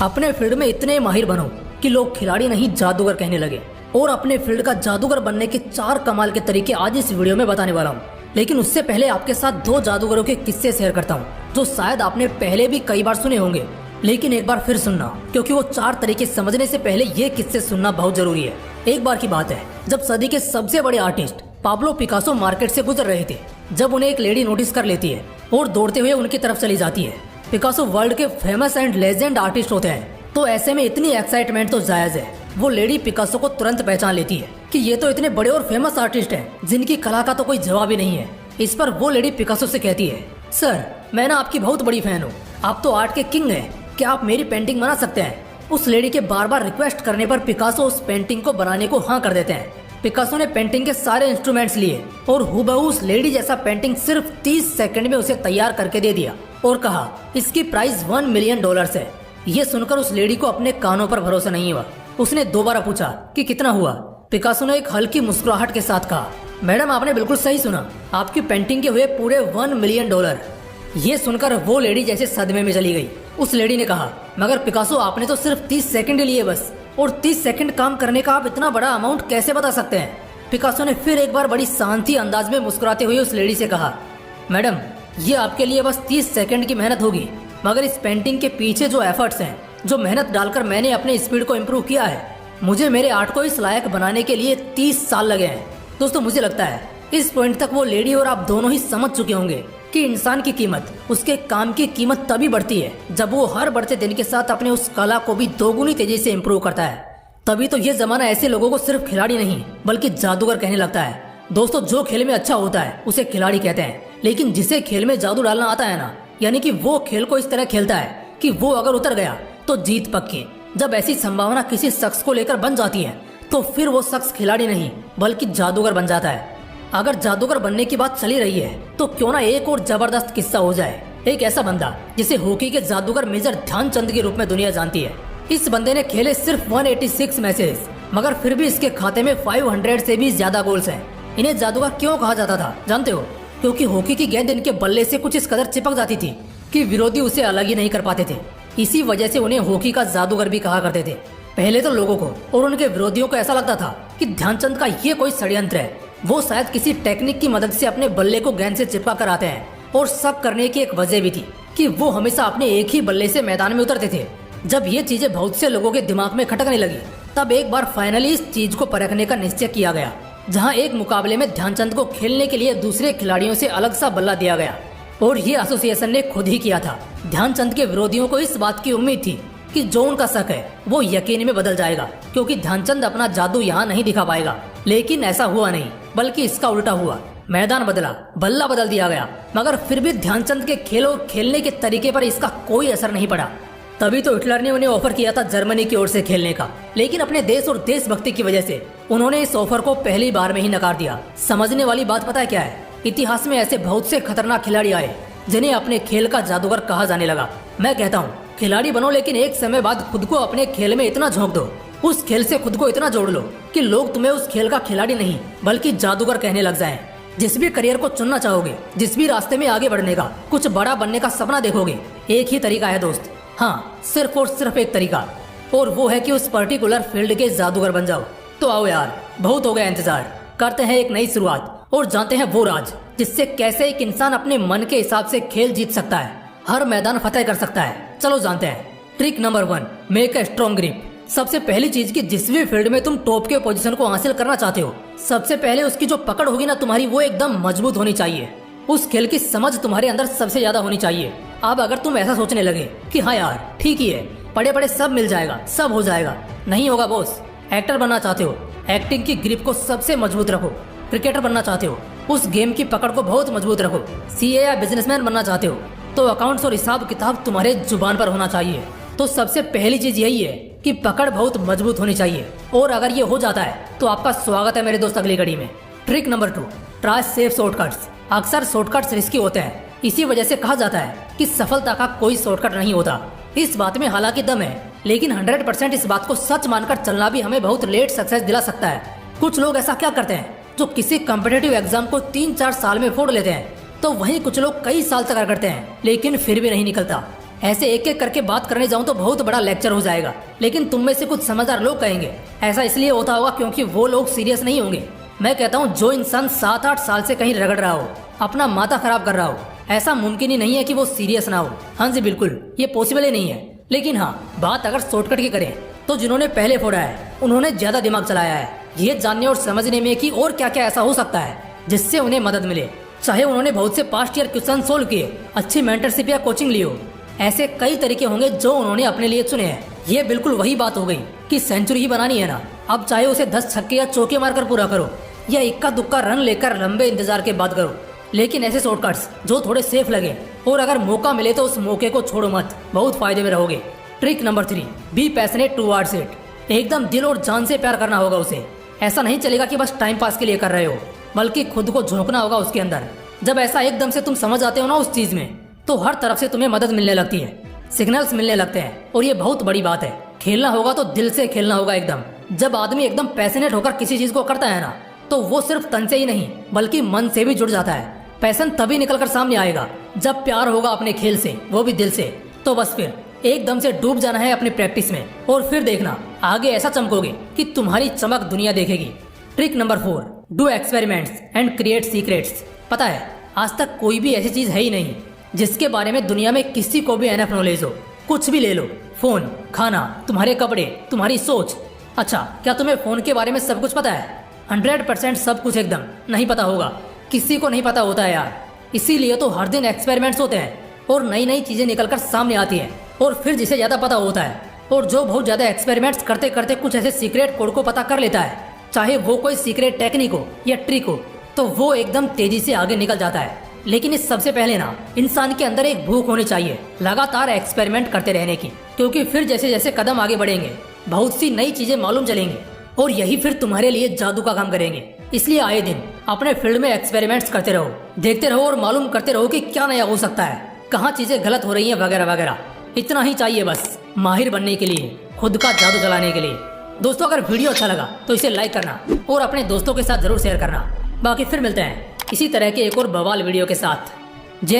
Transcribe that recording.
अपने फील्ड में इतने माहिर बनो कि लोग खिलाड़ी नहीं जादूगर कहने लगे। और अपने फील्ड का जादूगर बनने के 4 कमाल के तरीके आज इस वीडियो में बताने वाला हूँ। लेकिन उससे पहले आपके साथ 2 जादूगरों के किस्से शेयर करता हूँ जो शायद आपने पहले भी कई बार सुने होंगे, लेकिन एक बार फिर सुनना, क्योंकि वो 4 तरीके समझने से पहले ये किस्से सुनना बहुत जरूरी है। एक बार की बात है जब सदी के सबसे बड़े आर्टिस्ट पाब्लो पिकासो मार्केट से गुजर रहे थे, जब उन्हें एक लेडी नोटिस कर लेती है और दौड़ते हुए उनकी तरफ चली जाती है। पिकासो वर्ल्ड के फेमस एंड लेजेंड आर्टिस्ट होते हैं, तो ऐसे में इतनी एक्साइटमेंट तो जायज है। वो लेडी पिकासो को तुरंत पहचान लेती है कि ये तो इतने बड़े और फेमस आर्टिस्ट हैं जिनकी कला का तो कोई जवाब ही नहीं है। इस पर वो लेडी पिकासो से कहती है, सर मैं ना आपकी बहुत बड़ी फैन हूँ, आप तो आर्ट के किंग हैं, क्या आप मेरी पेंटिंग बना सकते हैं। उस लेडी के बार बार रिक्वेस्ट करने पर पिकासो उस पेंटिंग को बनाने को हाँ कर देते हैं। पिकासो ने पेंटिंग के सारे इंस्ट्रूमेंट्स लिए और हूबहू उस लेडी जैसा पेंटिंग सिर्फ 30 सेकंड में उसे तैयार करके दे दिया और कहा इसकी प्राइस $1 मिलियन है। ये सुनकर उस लेडी को अपने कानों पर भरोसा नहीं हुआ। उसने दोबारा पूछा कि कितना हुआ। पिकासो ने एक हल्की मुस्कुराहट के साथ कहा, मैडम आपने बिल्कुल सही सुना, आपकी पेंटिंग के हुए पूरे $1 मिलियन। ये सुनकर वो लेडी जैसे सदमे में चली गई। उस लेडी ने कहा, मगर पिकासो आपने तो सिर्फ 30 सेकंड लिए बस, और 30 सेकंड काम करने का आप इतना बड़ा अमाउंट कैसे बता सकते हैं। पिकासो ने फिर एक बार बड़ी शांति अंदाज में मुस्कुराते हुए उस लेडी से कहा, मैडम ये आपके लिए बस 30 सेकंड की मेहनत होगी, मगर इस पेंटिंग के पीछे जो एफर्ट्स हैं, जो मेहनत डालकर मैंने अपने स्पीड को इम्प्रूव किया है, मुझे मेरे आर्ट को इस लायक बनाने के लिए 30 साल लगे हैं। दोस्तों मुझे लगता है इस पॉइंट तक वो लेडी और आप दोनों ही समझ चुके होंगे कि इंसान की कीमत, उसके काम की कीमत तभी बढ़ती है जब वो हर बढ़ते दिन के साथ अपने उस कला को भी दोगुनी तेजी से इम्प्रूव करता है। तभी तो ये जमाना ऐसे लोगों को सिर्फ खिलाड़ी नहीं बल्कि जादूगर कहने लगता है। दोस्तों जो खेल में अच्छा होता है उसे खिलाड़ी कहते हैं, लेकिन जिसे खेल में जादू डालना आता है ना, यानी कि वो खेल को इस तरह खेलता है कि वो अगर उतर गया तो जीत पक्की। जब ऐसी संभावना किसी शख्स को लेकर बन जाती है तो फिर वो शख्स खिलाड़ी नहीं बल्कि जादूगर बन जाता है। अगर जादूगर बनने की बात चली रही है तो क्यों ना एक और जबरदस्त किस्सा हो जाए। एक ऐसा बंदा जिसे हॉकी के जादूगर मेजर ध्यानचंद के रूप में दुनिया जानती है। इस बंदे ने खेले सिर्फ 186 मैचेस, मगर फिर भी इसके खाते में 500 से भी ज्यादा गोल्स हैं। इन्हें जादूगर क्यों कहा जाता था जानते हो? क्योंकि हॉकी की गेंद इनके बल्ले से कुछ इस कदर चिपक जाती थी कि विरोधी उसे अलग ही नहीं कर पाते थे। इसी वजह से उन्हें हॉकी का जादूगर भी कहा करते थे। पहले तो लोगों को और उनके विरोधियों को ऐसा लगता था कि ध्यानचंद का ये कोई षड्यंत्र है, वो शायद किसी टेक्निक की मदद से अपने बल्ले को गेंद से चिपका कर आते हैं। और शक करने की एक वजह भी थी कि वो हमेशा अपने एक ही बल्ले से मैदान में उतरते थे। जब ये चीजें बहुत से लोगों के दिमाग में खटकने लगी, तब एक बार फाइनली इस चीज को परखने का निश्चय किया गया, जहां एक मुकाबले में ध्यानचंद को खेलने के लिए दूसरे खिलाड़ियों से अलग सा बल्ला दिया गया, और ये एसोसिएशन ने खुद ही किया था। ध्यानचंद के विरोधियों को इस बात की उम्मीद थी कि जो उनका शक है वो यकीन में बदल जाएगा, क्योंकि ध्यानचंद अपना जादू यहाँ नहीं दिखा पाएगा। लेकिन ऐसा हुआ नहीं, बल्कि इसका उल्टा हुआ। मैदान बदला, बल्ला बदल दिया गया, मगर फिर भी ध्यानचंद के खेल और खेलने के तरीके पर इसका कोई असर नहीं पड़ा। तभी तो हिटलर ने उन्हें ऑफर किया था जर्मनी की ओर से खेलने का, लेकिन अपने देश और देशभक्ति की वजह से उन्होंने इस ऑफर को पहली बार में ही नकार दिया। समझने वाली बात पता है क्या है? इतिहास में ऐसे बहुत से खतरनाक खिलाड़ी आए जिन्हें अपने खेल का जादूगर कहा जाने लगा। मैं कहता हूँ खिलाड़ी बनो, लेकिन एक समय बाद खुद को अपने खेल में इतना झोंक दो, उस खेल से खुद को इतना जोड़ लो कि लोग तुम्हें उस खेल का खिलाड़ी नहीं बल्कि जादूगर कहने लग जाएं। जिस भी करियर को चुनना चाहोगे, जिस भी रास्ते में आगे बढ़ने का, कुछ बड़ा बनने का सपना देखोगे, एक ही तरीका है दोस्त। हाँ, सिर्फ और सिर्फ एक तरीका, और वो है कि उस पर्टिकुलर फील्ड के जादूगर बन जाओ। तो आओ यार, बहुत हो गया इंतजार, करते हैं एक नई शुरुआत और जानते हैं वो राज जिससे कैसे एक इंसान अपने मन के हिसाब से खेल जीत सकता है, हर मैदान फतेह कर सकता है। चलो जानते हैं। Trick number 1, make a strong grip. सबसे पहली चीज कि जिस भी फील्ड में तुम टॉप के पोजीशन को हासिल करना चाहते हो, सबसे पहले उसकी जो पकड़ होगी ना तुम्हारी, वो एकदम मजबूत होनी चाहिए। उस खेल की समझ तुम्हारे अंदर सबसे ज्यादा होनी चाहिए। अब अगर तुम ऐसा सोचने लगे कि हाँ यार ठीक ही है, पड़े पड़े सब मिल जाएगा, सब हो जाएगा, नहीं होगा बॉस। एक्टर बनना चाहते हो, एक्टिंग की ग्रिप को सबसे मजबूत रखो। क्रिकेटर बनना चाहते हो, उस गेम की पकड़ को बहुत मजबूत रखो। सीए या बिजनेसमैन बनना चाहते हो तो अकाउंट्स और हिसाब किताब तुम्हारे जुबान पर होना चाहिए। तो सबसे पहली चीज यही है कि पकड़ बहुत मजबूत होनी चाहिए, और अगर ये हो जाता है तो आपका स्वागत है मेरे दोस्त अगली कड़ी में। Trick number 2, try safe shortcuts. अक्सर शॉर्टकट्स रिस्की होते हैं, इसी वजह से कहा जाता है कि सफलता का कोई शॉर्टकट नहीं होता। इस बात में हालांकि दम है, लेकिन 100% इस बात को सच मानकर चलना भी हमें बहुत लेट सक्सेस दिला सकता है। कुछ लोग ऐसा क्या करते हैं जो किसी कॉम्पिटिटिव एग्जाम को 3-4 साल में फोड़ लेते हैं, तो वहीं कुछ लोग कई साल तक करते हैं लेकिन फिर भी नहीं निकलता। ऐसे एक एक करके बात करने जाऊं तो बहुत बड़ा लेक्चर हो जाएगा, लेकिन तुम में से कुछ समझदार लोग कहेंगे ऐसा इसलिए होता होगा क्योंकि वो लोग सीरियस नहीं होंगे। मैं कहता हूँ जो इंसान 7-8 साल से कहीं रगड़ रहा हो, अपना माथा खराब कर रहा हो, ऐसा मुमकिन ही नहीं है कि वो सीरियस ना हो। हाँ जी बिल्कुल, ये पॉसिबल ही नहीं है। लेकिन हाँ, बात अगर शॉर्टकट की करें तो जिन्होंने पहले फोड़ा है उन्होंने ज्यादा दिमाग चलाया है ये जानने और समझने में कि और क्या क्या ऐसा हो सकता है जिससे उन्हें मदद मिले। चाहे उन्होंने बहुत से पास्ट ईयर क्वेश्चन सोल्व किए, अच्छी मेंटरशिप या कोचिंग ली हो, ऐसे कई तरीके होंगे जो उन्होंने अपने लिए चुने हैं। ये बिल्कुल वही बात हो गई कि सेंचुरी ही बनानी है ना, अब चाहे उसे 10 छक्के या चौके मारकर पूरा करो या इक्का दुक्का रन लेकर लंबे इंतजार के बाद करो। लेकिन ऐसे शॉर्टकट्स जो थोड़े सेफ लगे और अगर मौका मिले तो उस मौके को छोड़ो मत, बहुत फायदे में रहोगे। Trick number 3, be passionate towards it. एकदम दिल और जान से प्यार करना होगा उसे। ऐसा नहीं चलेगा कि बस टाइम पास के लिए कर रहे हो, बल्कि खुद को झोंकना होगा उसके अंदर। जब ऐसा एकदम से तुम समझ आते हो ना उस चीज में, तो हर तरफ से तुम्हें मदद मिलने लगती है, सिग्नल्स मिलने लगते हैं। और ये बहुत बड़ी बात है, खेलना होगा तो दिल से खेलना होगा एकदम। जब आदमी एकदम पैशनेट होकर किसी चीज को करता है ना, तो वो सिर्फ तन से ही नहीं बल्कि मन से भी जुड़ जाता है। पैशन तभी निकलकर सामने आएगा जब प्यार होगा अपने खेल से, वो भी दिल से। तो बस फिर एकदम से डूब जाना है अपनी प्रैक्टिस में और फिर देखना आगे ऐसा चमकोगे कि तुम्हारी चमक दुनिया देखेगी। Trick number 4, do experiments and create secrets. पता है आज तक कोई भी ऐसी चीज है ही नहीं जिसके बारे में दुनिया में किसी को भी एनफ नॉलेज हो। कुछ भी ले लो, फोन, खाना, तुम्हारे कपड़े, तुम्हारी सोच। अच्छा, क्या तुम्हें फोन के बारे में सब कुछ पता है? 100% सब कुछ एकदम नहीं पता होगा, किसी को नहीं पता होता है यार। इसीलिए तो हर दिन एक्सपेरिमेंट्स होते हैं और नई नई चीजें निकलकर सामने आती हैं। और फिर जिसे ज्यादा पता होता है और जो बहुत ज्यादा एक्सपेरिमेंट्स करते करते कुछ ऐसे सीक्रेट कोड को पता कर लेता है, चाहे वो कोई सीक्रेट टेक्निक हो या ट्रिक हो, तो वो एकदम तेजी से आगे निकल जाता है। लेकिन इस सबसे पहले ना इंसान के अंदर एक भूख होनी चाहिए लगातार एक्सपेरिमेंट करते रहने की, क्योंकि फिर जैसे जैसे कदम आगे बढ़ेंगे बहुत सी नई चीजें मालूम चलेंगी और यही फिर तुम्हारे लिए जादू का काम करेंगे। इसलिए आए दिन अपने फील्ड में एक्सपेरिमेंट्स करते रहो, देखते रहो और मालूम करते रहो कि क्या नया हो सकता है, कहाँ चीजें गलत हो रही हैं वगैरह वगैरह। इतना ही चाहिए बस माहिर बनने के लिए, खुद का जादू चलाने के लिए। दोस्तों अगर वीडियो अच्छा लगा तो इसे लाइक करना और अपने दोस्तों के साथ जरूर शेयर करना। बाकी फिर मिलते हैं इसी तरह के एक और बवाल वीडियो के साथ।